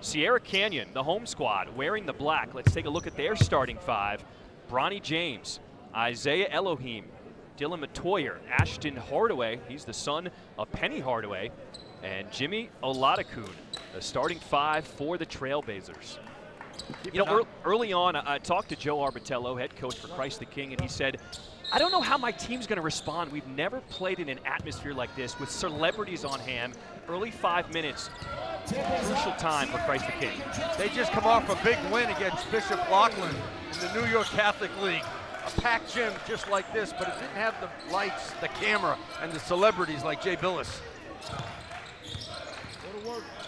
Sierra Canyon, the home squad, wearing the black. Let's take a look at their starting five. Bronny James, Isaiah Elohim, Dylan Matoyer, Ashton Hardaway, he's the son of Penny Hardaway, and Jimmy Oladokun, the starting five for the Trailblazers. You know, early on, I talked to Joe Arbitello, head coach for Christ the King, and he said, I don't know how my team's going to respond. We've never played in an atmosphere like this with celebrities on hand. Early 5 minutes, crucial time for Christ the King. They just come off a big win against Bishop Loughlin in the New York Catholic League. A packed gym just like this, but it didn't have the lights, the camera, and the celebrities like Jay Billis.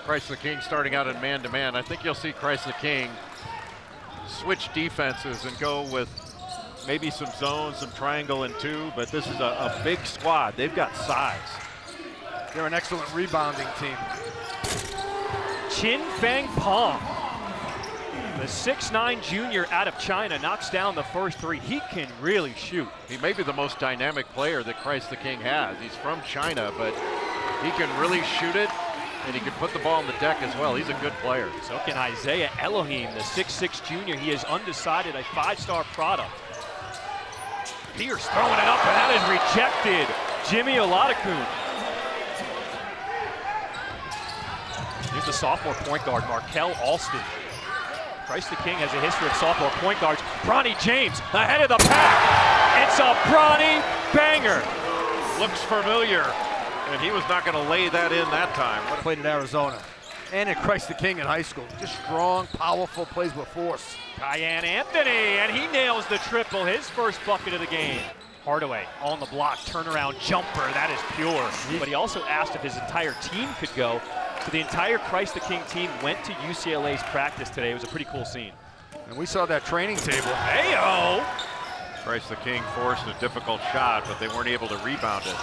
Christ the King starting out in man-to-man. I think you'll see Christ the King switch defenses and go with maybe some zones, some triangle and two, but this is a big squad. They've got size. They're an excellent rebounding team. Chin Fang Pong, the 6'9" junior out of China, knocks down the first three. He can really shoot. He may be the most dynamic player that Christ the King has. He's from China, but he can really shoot it, and he can put the ball on the deck as well. He's a good player. So can Isaiah Elohim, the 6'6" junior. He is undecided, a five-star product. Pierce throwing it up, and that is rejected. Jimmy Oladokun. Here's the sophomore point guard, Markel Alston. Christ the King has a history of sophomore point guards. Bronny James ahead of the pack. It's a Bronny banger. Looks familiar, and he was not going to lay that in that time. Played in Arizona and at Christ the King in high school. Just strong, powerful, plays with force. Kyan Anthony, and he nails the triple, his first bucket of the game. Hardaway on the block, turnaround jumper, that is pure. But he also asked if his entire team could go. So the entire Christ the King team went to UCLA's practice today. It was a pretty cool scene. And we saw that training table. Hey-oh! Christ the King forced a difficult shot, but they weren't able to rebound it.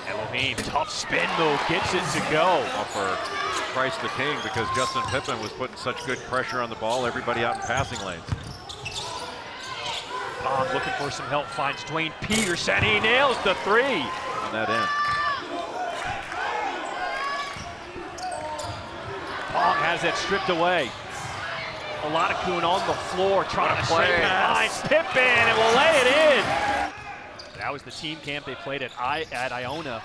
Elohim, tough spin move, gets it to go. For Christ the King, because Justin Pippen was putting such good pressure on the ball, everybody out in passing lanes. Pong looking for some help, finds Dwayne Peterson, he nails the three. On that end. Pong has that stripped away. Oladokun on the floor, trying to straighten the lines. Pippen, and will lay it in. That was the team camp they played at Iona.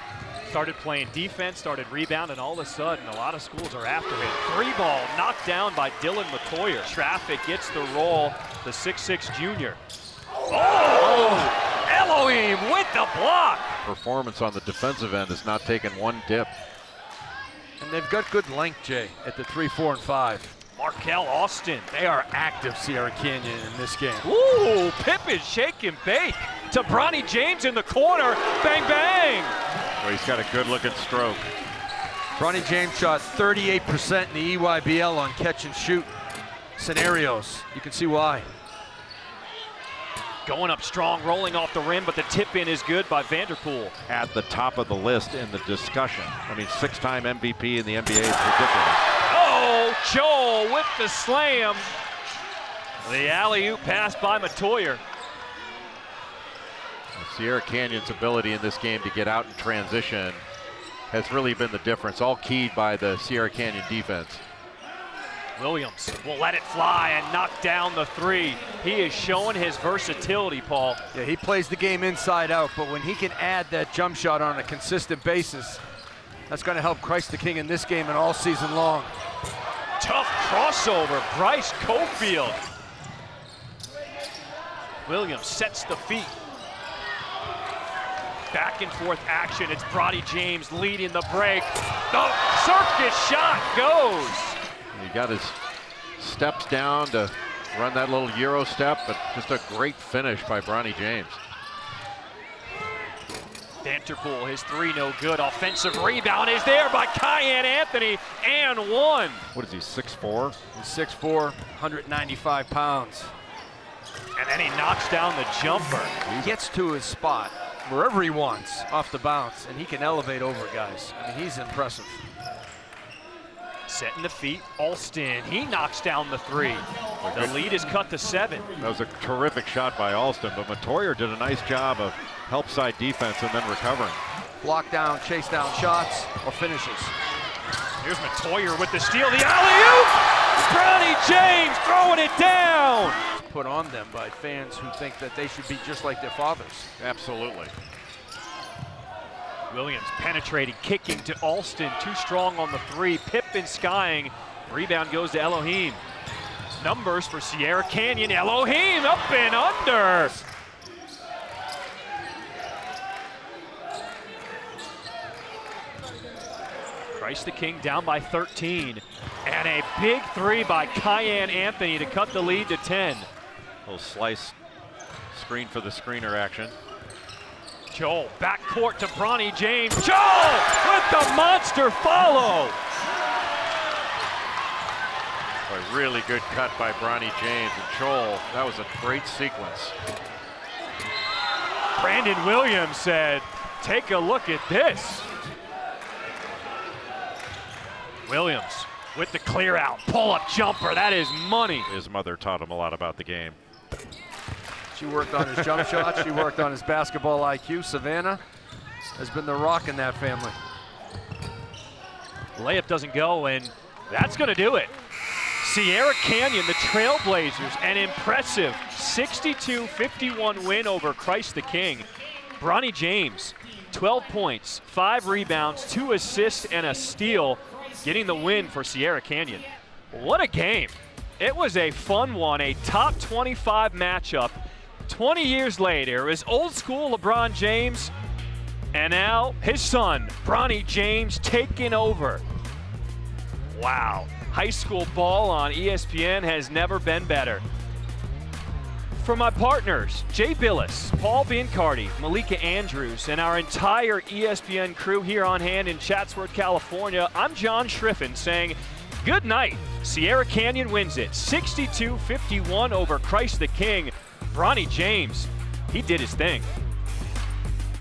Started playing defense, started rebounding, all of a sudden a lot of schools are after him. Three ball knocked down by Dylan Matoyer. Traffic gets the roll, the 6'6" junior. Oh! Elohim with the block! Performance on the defensive end has not taken one dip. And they've got good length, Jay, at the 3, 4, and 5. Markel Austin. They are active, Sierra Canyon, in this game. Ooh, Pippen shake and bake to Bronny James in the corner. Bang, bang! Well, he's got a good-looking stroke. Bronny James shot 38% in the EYBL on catch-and-shoot scenarios. You can see why. Going up strong, rolling off the rim, but the tip-in is good by Vanderpool. At the top of the list in the discussion. I mean, 6-time MVP in the NBA is ridiculous. Oh, Joel with the slam. The alley-oop pass by Matoyer. Sierra Canyon's ability in this game to get out in transition has really been the difference, all keyed by the Sierra Canyon defense. Williams will let it fly and knock down the three. He is showing his versatility, Paul. Yeah, he plays the game inside out, but when he can add that jump shot on a consistent basis, that's going to help Christ the King in this game and all season long. Tough crossover, Bryce Cofield. Williams sets the feet. Back and forth action, it's Bronny James leading the break. The circus shot goes. He got his steps down to run that little Euro step, but just a great finish by Bronny James. Vanderpool, his three no good. Offensive rebound is there by Kyan Anthony, and one. What is he, 6'4"? He's 6'4", 195 pounds. And then he knocks down the jumper. He gets to his spot wherever he wants off the bounce, and he can elevate over guys. I mean, he's impressive. Setting the feet, Alston, he knocks down the three. The lead is cut to 7. That was a terrific shot by Alston, but Matoyer did a nice job of help side defense and then recovering. Block down, chase down shots, or finishes. Here's Matoyer with the steal, the alley-oop! Bronny James throwing it down! Put on them by fans who think that they should be just like their fathers. Absolutely. Williams penetrating, kicking to Alston, too strong on the three. Pippen skying, rebound goes to Elohim. Numbers for Sierra Canyon, Elohim up and under. Christ the King down by 13. And a big three by Kyan Anthony to cut the lead to 10. Little slice screen for the screener action. Joel, backcourt to Bronny James. Joel with the monster follow. A really good cut by Bronny James and Joel. That was a great sequence. Brandon Williams said, take a look at this. Williams with the clear out, pull-up jumper, that is money. His mother taught him a lot about the game. She worked on his jump shot, she worked on his basketball IQ. Savannah has been the rock in that family. Layup doesn't go, and that's gonna do it. Sierra Canyon, the Trailblazers, an impressive 62-51 win over Christ the King. Bronny James, 12 points, 5 rebounds, 2 assists, and a steal, getting the win for Sierra Canyon. What a game. It was a fun one, a top 25 matchup. 20 years later, is old school LeBron James, and now his son, Bronny James, taking over. Wow, high school ball on ESPN has never been better. For my partners, Jay Billis, Paul Biancardi, Malika Andrews, and our entire ESPN crew here on hand in Chatsworth, California, I'm John Schriffen saying good night. Sierra Canyon wins it, 62-51 over Christ the King. Bronny James, he did his thing.